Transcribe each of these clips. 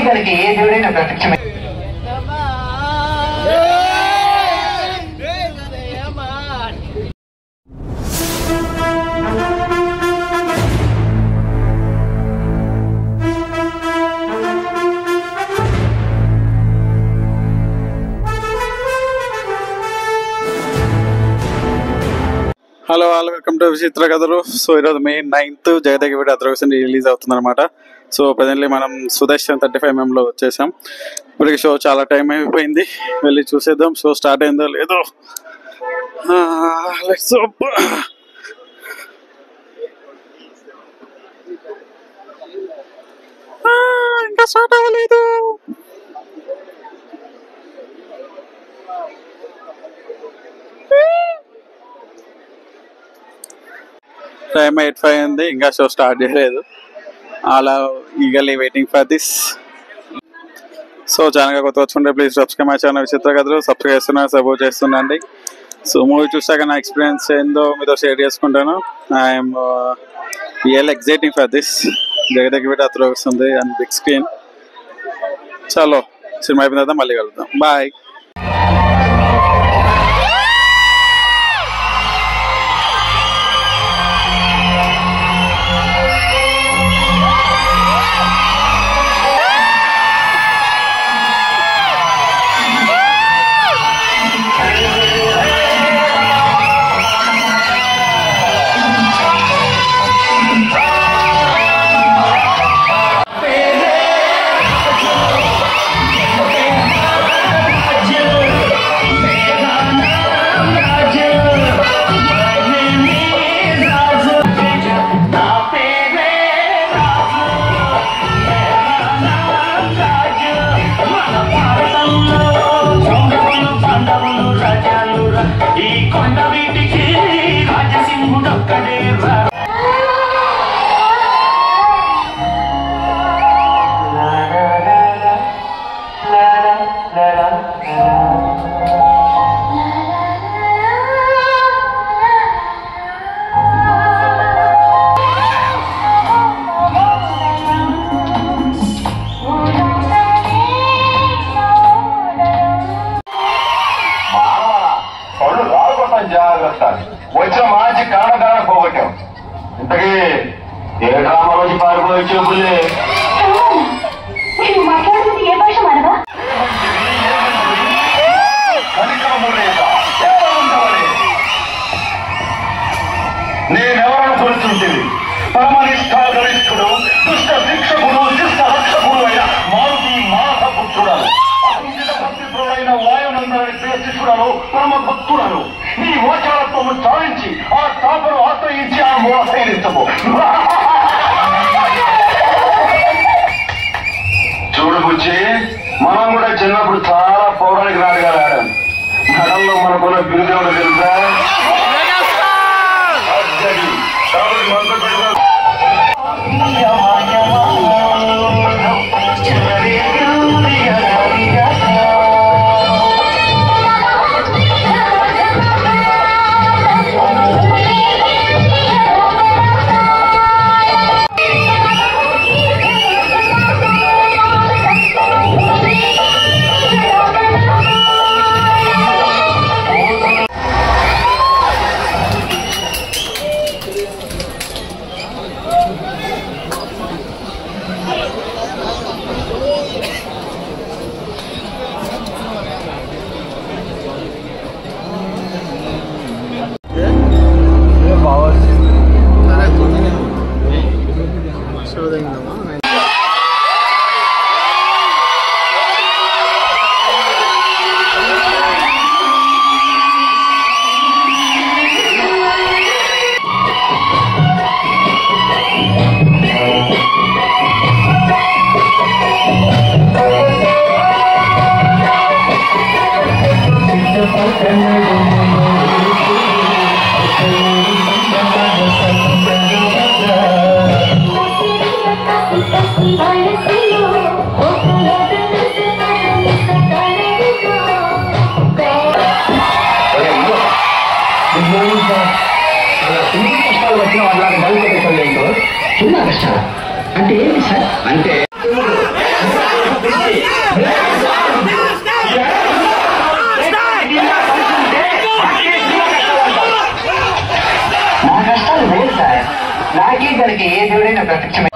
దానికి ఏ దేవుడైనా ప్రత్యక్షమే. Hello all, welcome to విచిత్ర కథలు. సో ఈరోజు May 9th జగదేక వీడియో అదర్వేషన్ రిలీజ్ అవుతుంది అనమాట. సో ప్రజెంట్లీ మనం సుదర్శన్ 35mm వచ్చేసాం. ఇప్పటికి షో చాలా టైం అయిపోయింది, వెళ్ళి చూసేద్దాం షో స్టార్ట్ అయిందో లేదో. ఇంకా స్టార్ట్ అవ్వలేదు. టైం 8:05 ఉంది, ఇంకా షో స్టార్ట్ చేయలేదు. అలా eagerly waiting for this. So ఛానల్గా కొత్త వచ్చుంటే ప్లీజ్ సబ్స్క్రైబ్ మై ఛానల్ విచిత్ర కథలు. సబ్స్క్రైబ్ చేస్తున్నా, సపోర్ట్ చేస్తున్నాండి. సో మూవీ చూసాక నా ఎక్స్పీరియన్స్ ఏందో మీతో షేర్ చేసుకుంటాను. I'm real exciting for this. Jagadeka video అతను వస్తుంది అండ్ బిగ్ స్క్రీన్. చలో సినిమా అయిపోయిన తర్వాత మళ్ళీ కలుద్దాం. బాయ్. వచ్చిన మంచి కారణకారణ పోగొట్టాం. ఇంతకీ ఏ డ్రామా రోజు పారిపోయి చెప్పులే నేనెవరను కొలుచుంటుంది. పరమనిష్ఠాగరిష్ఠుడు, దుష్ట శిక్షకుడు, శిష్ట రక్షకుడు అయిన మారుతి మానస పుత్రుడను, భక్తిప్రుడైన వాయునందరి శిష్యుడను, పరమ భక్తుడను. నీ ఓచారత్వము చాలించి ఆ తాపను ఆశ్రయించి ఆ మూల శైలించము. చూడు బుచ్చి, మనం కూడా చిన్నప్పుడు చాలా పౌరాణిక నాటకాలు ఆడాం. నగరంలో మనకున్న బిరుదేవుడు తెలుసా? అంటే ఏంటి సార్? అంటే నా కష్టాలు వేరు సార్. నాకే దానికి ఏ దేవుడైనా ప్రత్యక్షమే.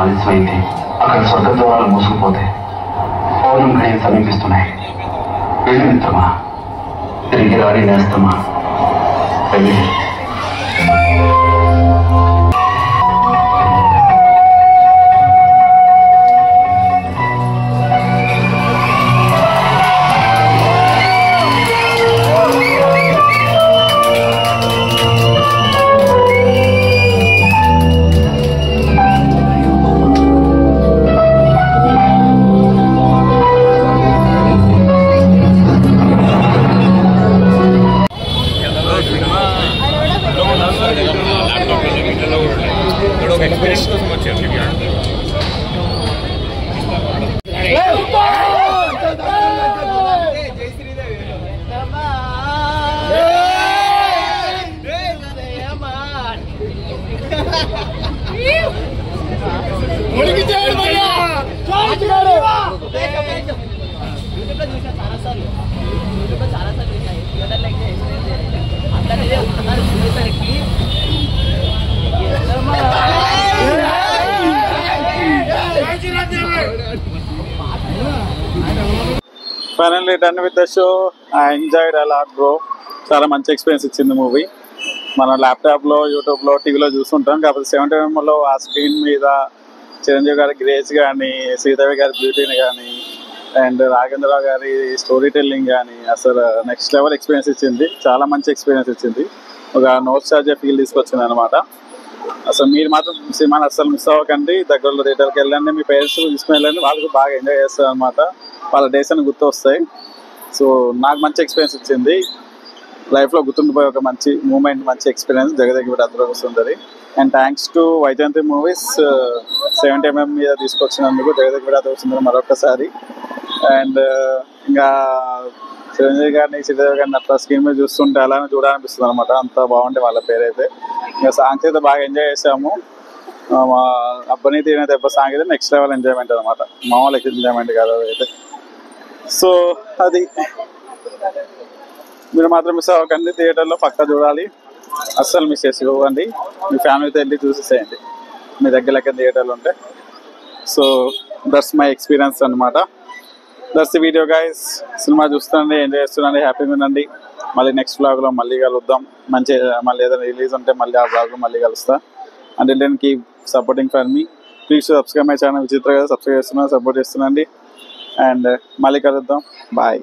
ఆలస్యమైంది. అక్కడ స్వర్గ ద్వారాలు మూసుకుపోతే పౌర్ణం గడియలు సమీపిస్తున్నాయి. వెళ్ళి మిత్రమా, తిరిగి రాని నేస్తమా, వెళ్ళి. Finally done with the show. I enjoyed a lot bro. చాలా మంచి ఎక్స్పీరియన్స్ ఇచ్చింది మూవీ. మనం ల్యాప్టాప్లో, యూట్యూబ్లో, టీవీలో చూస్తుంటాం. కాకపోతే 70mm ఆ స్క్రీన్ మీద చిరంజీవి గారి గ్రేస్ కానీ, శ్రీదేవి గారి బ్యూటీని కానీ, అండ్ రాఘవేంద్రరావు గారి స్టోరీ టెల్లింగ్ కానీ అసలు నెక్స్ట్ లెవెల్ ఎక్స్పీరియన్స్ ఇచ్చింది. చాలా మంచి ఎక్స్పీరియన్స్ ఇచ్చింది. ఒక నోస్టాల్జియా ఫీల్ తీసుకొచ్చింది అనమాట. అసలు మీరు మాత్రం సినిమాని అస్సలు మిస్ అవ్వకండి. దగ్గరలో థియేటర్కి వెళ్ళండి, మీ పేరెంట్స్ తీసుకుని వెళ్ళండి. వాళ్ళకి బాగా ఎంజాయ్ చేస్తారు అనమాట. వాళ్ళ డేస్ అని గుర్తు వస్తాయి. సో నాకు మంచి ఎక్స్పీరియన్స్ ఇచ్చింది. లైఫ్లో గుర్తుండిపోయే ఒక మంచి మూమెంట్, మంచి ఎక్స్పీరియన్స్ జగదేగిపేట అద్భుతంగా వస్తుంది. And thanks to Vyjayanthi movies 70mm మీద తీసుకొచ్చినందుకు జగదేగిపేట వస్తుంది మరొకసారి. అండ్ ఇంకా చిరంజీవి గారిని, శ్రీదేవి గారిని అట్లా స్క్రీన్ మీద చూస్తుంటే అలానే చూడాలనిపిస్తుంది అనమాట. అంత బాగుంటే వాళ్ళ పేరైతే. ఇంకా సాంగ్స్ అయితే బాగా ఎంజాయ్ చేసాము. అబ్బని తినే దెబ్బ సాంగ్ అయితే నెక్స్ట్ లెవెల్ ఎంజాయ్మెంట్ అనమాట. మామూలు ఎంజాయ్మెంట్ కాదు అయితే. సో అది మీరు మాత్రం మిస్ అవ్వకండి. థియేటర్లో పక్కా చూడాలి, అస్సలు మిస్ చేసుకోకండి. మీ ఫ్యామిలీతో వెళ్ళి చూసేసేయండి మీ దగ్గర థియేటర్లు ఉంటే. సో దట్స్ మై ఎక్స్పీరియన్స్ అనమాట. That's the video guys. Cinema చూస్తుండండి, ఎంజాయ్ చేస్తుండండి, హ్యాపీగా ఉండండి. మళ్ళీ నెక్స్ట్ వ్లాగ్లో మళ్ళీ కలుద్దాం. మళ్ళీ ఏదైనా రిలీజ్ ఉంటే మళ్ళీ ఆ వ్లాగ్లో మళ్ళీ కలుస్తా. And then keep supporting for me. Please subscribe my channel. విచిత్ర కదా సబ్స్క్రైబ్ చేస్తున్నా, సపోర్ట్ చేస్తుండండి. అండ్ మళ్ళీ కలుద్దాం. బాయ్.